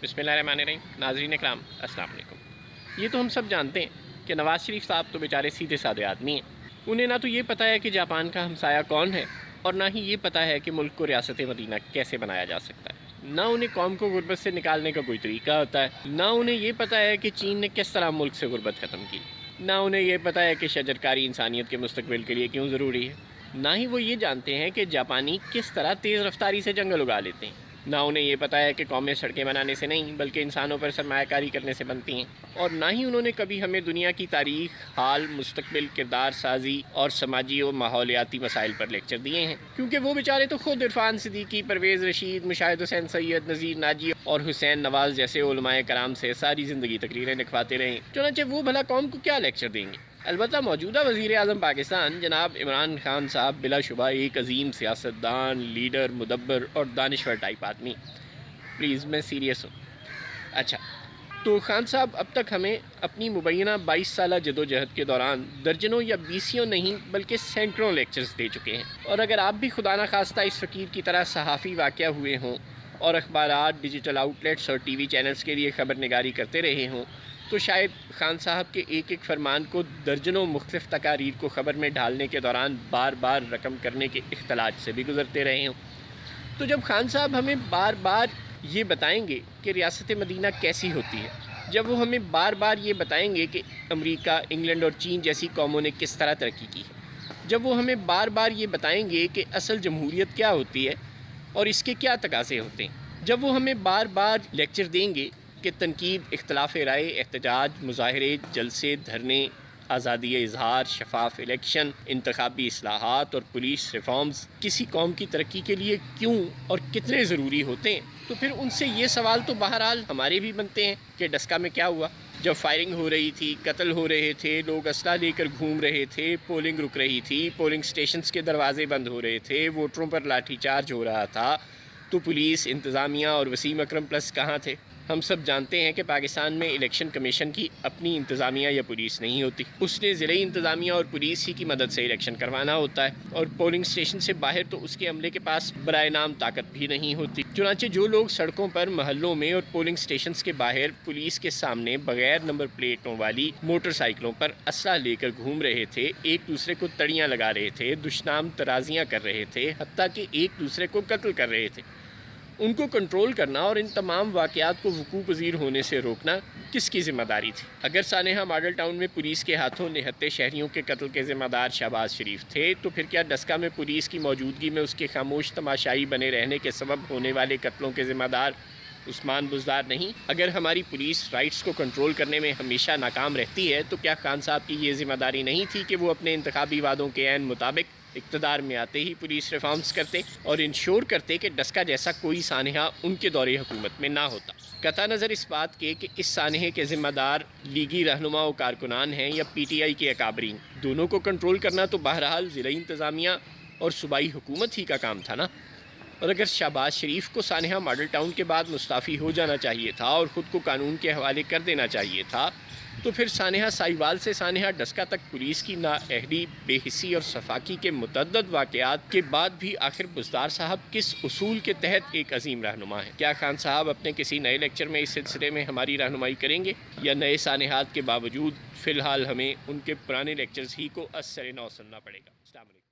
بسم اللہ الرحمن الرحیم۔ ناظرین اکرام السلام علیکم۔ یہ تو ہم سب جانتے ہیں کہ نواز شریف صاحب تو بیچارے سیدھے سادے آدمی ہیں۔ انہیں نہ تو یہ پتہ ہے کہ جاپان کا ہمسایہ کون ہے اور نہ ہی یہ پتہ ہے کہ ملک کو ریاست مدینہ کیسے بنایا جا سکتا ہے۔ نہ انہیں قوم کو غربت سے نکالنے کا کوئی طریقہ ہوتا ہے، نہ انہیں یہ پتہ ہے کہ چین نے کس طرح ملک سے غربت ختم کی، نہ انہیں یہ پتہ ہے کہ شجرکاری انسانیت کے مستقبل کے لیے کیوں ضروری ہے، نہ ہی وہ یہ جانتے ہیں کہ جاپانی کس طرح تیز رفتاری سے جنگل اگا لیتے ہیں، نہ انہیں یہ پتہ ہے کہ قومیں سڑکیں بنانے سے نہیں بلکہ انسانوں پر سرمایہ کاری کرنے سے بنتی ہیں، اور نہ ہی انہوں نے کبھی ہمیں دنیا کی تاریخ، حال، مستقبل، کردار سازی اور سماجی و ماحولیاتی مسائل پر لیکچر دیے ہیں، کیونکہ وہ بیچارے تو خود عرفان صدیقی، پرویز رشید، مشاہد حسین سید، نذیر ناجی اور حسین نواز جیسے علماء کرام سے ساری زندگی تقریریں لکھواتے رہے ہیں، چنانچہ وہ بھلا قوم کو کیا لیکچر دیں گے؟ البتہ موجودہ وزیر اعظم پاکستان جناب عمران خان صاحب بلا شبہ ایک عظیم سیاستدان، لیڈر، مدبر اور دانشور ٹائپ آدمی۔ پلیز میں سیریس ہوں۔ اچھا، تو خان صاحب اب تک ہمیں اپنی مبینہ 22 سالہ جدوجہد کے دوران درجنوں یا بیسیوں نہیں بلکہ سینکڑوں لیکچرز دے چکے ہیں، اور اگر آپ بھی خدا نخواستہ اس فقیر کی طرح صحافی واقع ہوئے ہوں اور اخبارات، ڈیجیٹل آؤٹ لیٹس اور ٹی وی چینلز کے لیے خبر نگاری کرتے رہے ہوں تو شاید خان صاحب کے ایک ایک فرمان کو درجنوں مختلف تقاریر کو خبر میں ڈالنے کے دوران بار بار رقم کرنے کے اختلاج سے بھی گزرتے رہے ہوں۔ تو جب خان صاحب ہمیں بار بار یہ بتائیں گے کہ ریاست مدینہ کیسی ہوتی ہے، جب وہ ہمیں بار بار یہ بتائیں گے کہ امریکہ، انگلینڈ اور چین جیسی قوموں نے کس طرح ترقی کی ہے، جب وہ ہمیں بار بار یہ بتائیں گے کہ اصل جمہوریت کیا ہوتی ہے اور اس کے کیا تقاضے ہوتے ہیں، جب وہ ہمیں بار بار لیکچر دیں گے کہ تنقید، اختلاف رائے، احتجاج، مظاہرے، جلسے، دھرنے، آزادی اظہار، شفاف الیکشن، انتخابی اصلاحات اور پولیس ریفارمز کسی قوم کی ترقی کے لیے کیوں اور کتنے ضروری ہوتے ہیں، تو پھر ان سے یہ سوال تو بہرحال ہمارے بھی بنتے ہیں کہ ڈسکا میں کیا ہوا؟ جب فائرنگ ہو رہی تھی، قتل ہو رہے تھے، لوگ اسلحہ لے کر گھوم رہے تھے، پولنگ رک رہی تھی، پولنگ سٹیشنز کے دروازے بند ہو رہے تھے، ووٹروں پر لاٹھی چارج ہو رہا تھا، تو پولیس، انتظامیہ اور وسیم اکرم پلس کہاں تھے؟ ہم سب جانتے ہیں کہ پاکستان میں الیکشن کمیشن کی اپنی انتظامیہ یا پولیس نہیں ہوتی، اس نے ضلعی انتظامیہ اور پولیس ہی کی مدد سے الیکشن کروانا ہوتا ہے، اور پولنگ سٹیشن سے باہر تو اس کے عملے کے پاس برائے نام طاقت بھی نہیں ہوتی، چنانچہ جو لوگ سڑکوں پر، محلوں میں اور پولنگ سٹیشنز کے باہر پولیس کے سامنے بغیر نمبر پلیٹوں والی موٹر سائیکلوں پر اسلحہ لے کر گھوم رہے تھے، ایک دوسرے کو تڑیاں لگا رہے تھے، دشنام ترازیاں کر رہے تھے، حتیٰ کہ ایک دوسرے کو قتل کر رہے تھے، ان کو کنٹرول کرنا اور ان تمام واقعات کو وقوع پذیر ہونے سے روکنا کس کی ذمہ داری تھی؟ اگر سانحہ ماڈل ٹاؤن میں پولیس کے ہاتھوں نہتے شہریوں کے قتل کے ذمہ دار شہباز شریف تھے، تو پھر کیا ڈسکا میں پولیس کی موجودگی میں اس کے خاموش تماشائی بنے رہنے کے سبب ہونے والے قتلوں کے ذمہ دار عثمان بزدار نہیں؟ اگر ہماری پولیس رائٹس کو کنٹرول کرنے میں ہمیشہ ناکام رہتی ہے تو کیا خان صاحب کی یہ ذمہ داری نہیں تھی کہ وہ اپنے انتخابی وعدوں کے عین مطابق اقتدار میں آتے ہی پولیس ریفارمز کرتے اور انشور کرتے کہ ڈسکا جیسا کوئی سانحہ ان کے دور حکومت میں نہ ہوتا؟ قطع نظر اس بات کے کہ اس سانحے کے ذمہ دار لیگی رہنما و کارکنان ہیں یا پی ٹی آئی کے اکابرین، دونوں کو کنٹرول کرنا تو بہرحال ضلعی انتظامیہ اور صوبائی حکومت ہی کا کام تھا نا۔ اور اگر شہباز شریف کو سانحہ ماڈل ٹاؤن کے بعد مستعفی ہو جانا چاہیے تھا اور خود کو قانون کے حوالے کر دینا چاہیے تھا، تو پھر سانحہ سائیوال سے سانحہ ڈسکا تک پولیس کی نااہلی، بے حسی اور سفاکی کے متعدد واقعات کے بعد بھی آخر بزدار صاحب کس اصول کے تحت ایک عظیم رہنما ہے؟ کیا خان صاحب اپنے کسی نئے لیکچر میں اس سلسلے میں ہماری رہنمائی کریں گے، یا نئے سانحات کے باوجود فی الحال ہمیں ان کے پرانے لیکچرز ہی کو از سر نو سننا پڑے گا؟ السلام علیکم۔